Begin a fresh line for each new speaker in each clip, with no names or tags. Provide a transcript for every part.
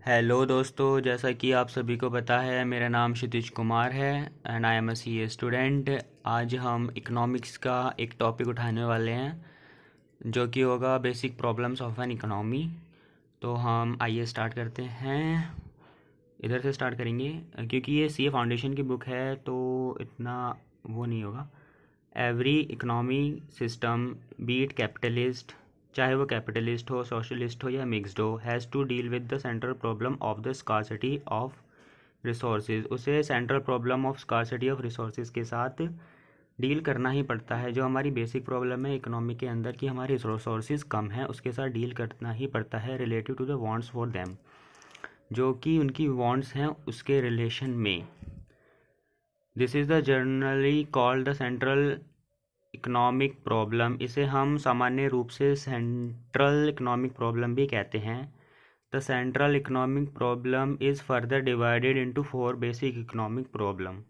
Hello दोस्तों, जैसा कि आप सभी को पता है मेरा नाम क्षितिज कुमार है and I am a CA student. आज हम इकोनॉमिक्स का एक टॉपिक उठाने वाले हैं जो कि होगा basic problems of an economy. तो हम आइए स्टार्ट करते हैं। इधर से स्टार्ट करेंगे क्योंकि ये सीए फाउंडेशन की बुक है तो इतना वो नहीं होगा। Every economy system be it capitalist, चाहे वो कैपिटलिस्ट हो, सोशलिस्ट हो या मिक्सड हो, has to deal with the central problem of the scarcity of resources. उसे central problem of scarcity of resources के साथ डील करना ही पड़ता है। जो हमारी बेसिक प्रॉब्लम है इकोनॉमी के अंदर कि हमारे रिसोर्सेज कम हैं, उसके साथ डील करना ही पड़ता है relative to the wants for them, जो कि उनकी वांट्स हैं उसके रिलेशन में। This is the generally called the central economic problem. इसे हम सामान्य रूप से सेंट्रल इकोनॉमिक प्रॉब्लम भी कहते हैं। The central economic problem is further divided into 4 basic economic problem.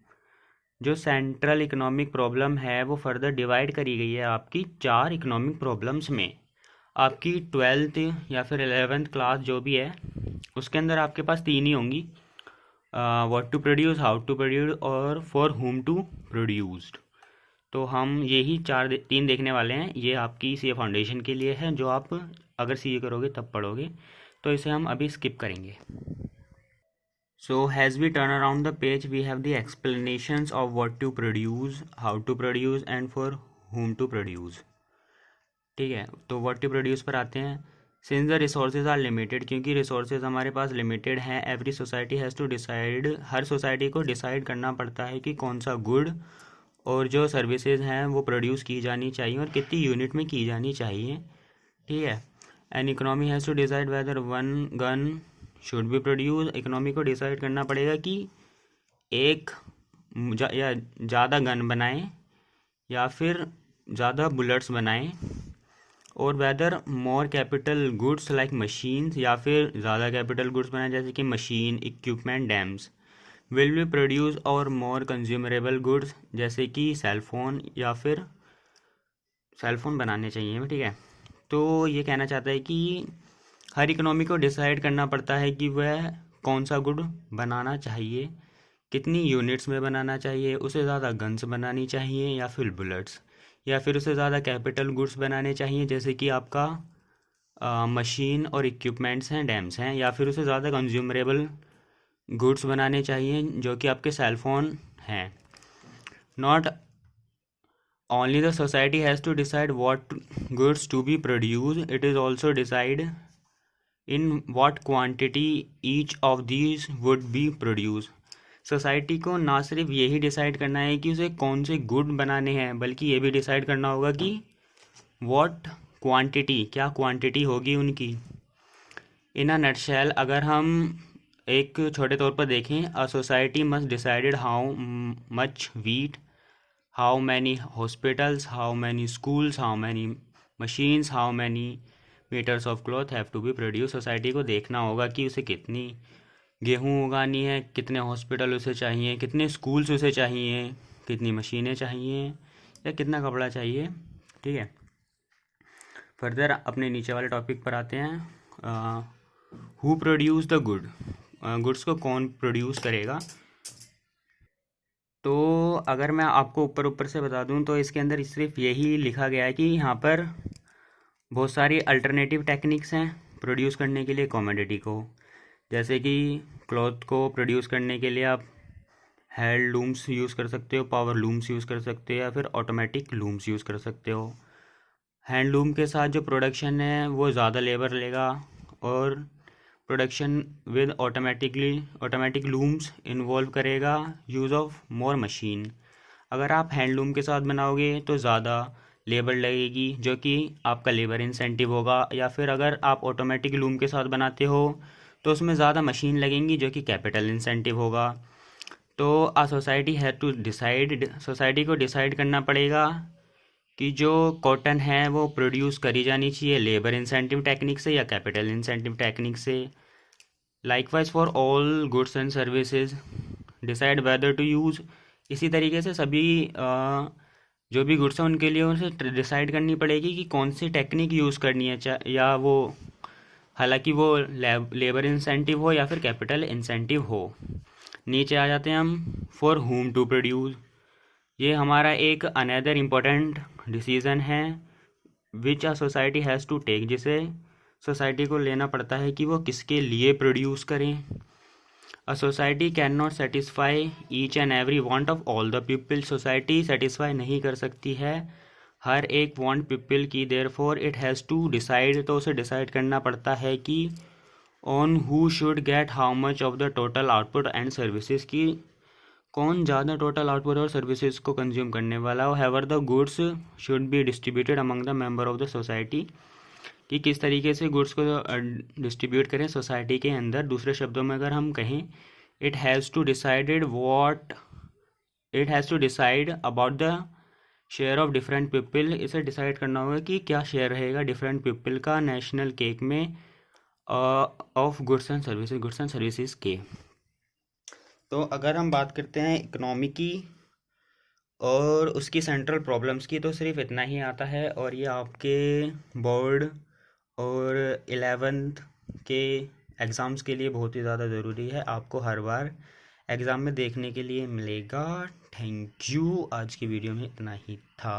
जो सेंट्रल इकोनॉमिक प्रॉब्लम है वो फर्दर डिवाइड करी गई है आपकी 4 इकोनॉमिक प्रॉब्लम्स में। आपकी 12th या फिर 11th क्लास जो भी है उसके अंदर आपके पास 3 ही होंगी, what to produce, how to produce और फॉर हुम टू प्रोड्यूस्ड। तो हम यही 3 देखने वाले हैं। ये आपकी सीए फाउंडेशन के लिए है, जो आप अगर सीए करोगे तब पढ़ोगे, तो इसे हम अभी स्किप करेंगे। So has we turn around the page we have the explanations of what to produce, how to produce and for whom to produce. ठीक है, तो व्हाट टू प्रोड्यूस पर आते हैं। Since the resources are limited, क्योंकि resources हमारे पास limited हैं, every society has to decide, हर सोसाइटी को डिसाइड करना पड़ता है कि कौन सा गुड और जो सर्विसेज हैं वो प्रोड्यूस की जानी चाहिए और कितनी यूनिट में की जानी चाहिए। ठीक है, an economy has to decide whether one gun should be produce. Economy को डिसाइड करना पड़ेगा कि एक या ज़्यादा गन बनाएं या फिर ज़्यादा बुलेट्स बनाएं, और whether more capital goods like machines, या फिर ज़्यादा कैपिटल गुड्स बनाएं जैसे कि machine, equipment, dams will be produce और मोर कंज्यूमरेबल गुड्स जैसे कि सेलफोन या फिर सेलफोन बनाने चाहिए। ठीक है, तो ये कहना चाहता है कि हर इकोनॉमी को डिसाइड करना पड़ता है कि वह कौन सा गुड बनाना चाहिए, कितनी यूनिट्स में बनाना चाहिए, उसे ज़्यादा गन्स बनानी चाहिए या फिर बुलेट्स, या फिर उसे ज़्यादा कैपिटल गुड्स बनाने चाहिए जैसे कि आपका मशीन और इक्विपमेंट्स हैं, डैम्स हैं, या फिर उसे ज़्यादा कंज्यूमरेबल गुड्स बनाने चाहिए जो कि आपके सेलफोन हैं। Not only the society has to decide what goods to be produce, it is also decide in what quantity each of these would be produce. Society को ना सिर्फ यही डिसाइड करना है कि उसे कौन से गुड बनाने हैं, बल्कि ये भी डिसाइड करना होगा कि व्हाट क्वांटिटी, क्या क्वांटिटी होगी उनकी। इन अ नटशेल, अगर हम एक छोटे तौर पर देखें, a society must decided how much wheat, how many hospitals, how many schools, how many machines, how many meters of cloth have to be produce. Society को देखना होगा कि उसे कितनी गेहूँ उगानी है, कितने हॉस्पिटल उसे चाहिए, कितने स्कूल्स उसे चाहिए, कितनी मशीनें चाहिए या कितना कपड़ा चाहिए। ठीक है, फर्दर अपने नीचे वाले टॉपिक पर आते हैं। Who produce the good, goods को कौन प्रोड्यूस करेगा। तो अगर मैं आपको ऊपर ऊपर से बता दूं तो इसके अंदर सिर्फ यही लिखा गया है कि यहाँ पर बहुत सारी अल्टरनेटिव टेक्निक्स हैं प्रोड्यूस करने के लिए कमोडिटी को। जैसे कि क्लॉथ को प्रोड्यूस करने के लिए आप हैंड लूम्स यूज़ कर सकते हो, पावर लूम्स यूज़ कर सकते हो, या फिर ऑटोमेटिक लूम्स यूज़ कर सकते हो। हैंड लूम के साथ जो प्रोडक्शन है वो ज़्यादा लेबर लेगा, और production with automatic looms involve करेगा यूज़ ऑफ मोर मशीन। अगर आप हैंडलूम के साथ बनाओगे तो ज़्यादा लेबर लगेगी जो कि आपका लेबर इंसेंटिव होगा, या फिर अगर आप ऑटोमेटिक लूम के साथ बनाते हो तो उसमें ज़्यादा मशीन लगेंगी जो कि कैपिटल इंसेंटिव होगा। तो आ सोसाइटी है टू डिसाइड, सोसाइटी को डिसाइड करना पड़ेगा कि जो कॉटन है वो प्रोड्यूस करी जानी चाहिए लेबर इंसेंटिव टेक्निक से या कैपिटल इंसेंटिव टेक्निक से। Likewise for all goods and services decide whether to use. इसी तरीके से सभी जो भी गुड्स हैं उनके लिए उनसे डिसाइड करनी पड़ेगी कि कौन सी टेक्निक यूज़ करनी है, या वो हालांकि वो लेबर इंसेंटिव हो या फिर कैपिटल इंसेंटिव हो। नीचे आ जाते हैं हम, फॉर whom टू प्रोड्यूस। ये हमारा एक अनदर इम्पोर्टेंट डिसीज़न है which a society has to take, जिसे सोसाइटी को लेना पड़ता है कि वो किसके लिए प्रोड्यूस करें। A society can not satisfy each and every want of all the people. Society satisfy नहीं कर सकती है हर एक वांट पीपल की, therefore it has to decide, तो उसे डिसाइड करना पड़ता है कि on who should get how much of the total output and services, की कौन ज़्यादा टोटल आउटपुट और सर्विसेज को कंज्यूम करने वाला हो। However the goods should be distributed among the member of the society, कि किस तरीके से गुड्स को डिस्ट्रीब्यूट करें सोसाइटी के अंदर। दूसरे शब्दों में अगर हम कहें, it has to decided what it has to decide about the share of different people. इसे डिसाइड करना होगा कि क्या शेयर रहेगा डिफरेंट पीपल का नेशनल केक में ऑफ गुड्स एंड सर्विसेज के। तो अगर हम बात करते हैं इकोनॉमी की और उसकी सेंट्रल प्रॉब्लम्स की, तो सिर्फ इतना ही आता है, और ये आपके बोर्ड और 11th के एग्ज़ाम्स के लिए बहुत ही ज़्यादा ज़रूरी है, आपको हर बार एग्ज़ाम में देखने के लिए मिलेगा। Thank you. आज की वीडियो में इतना ही था।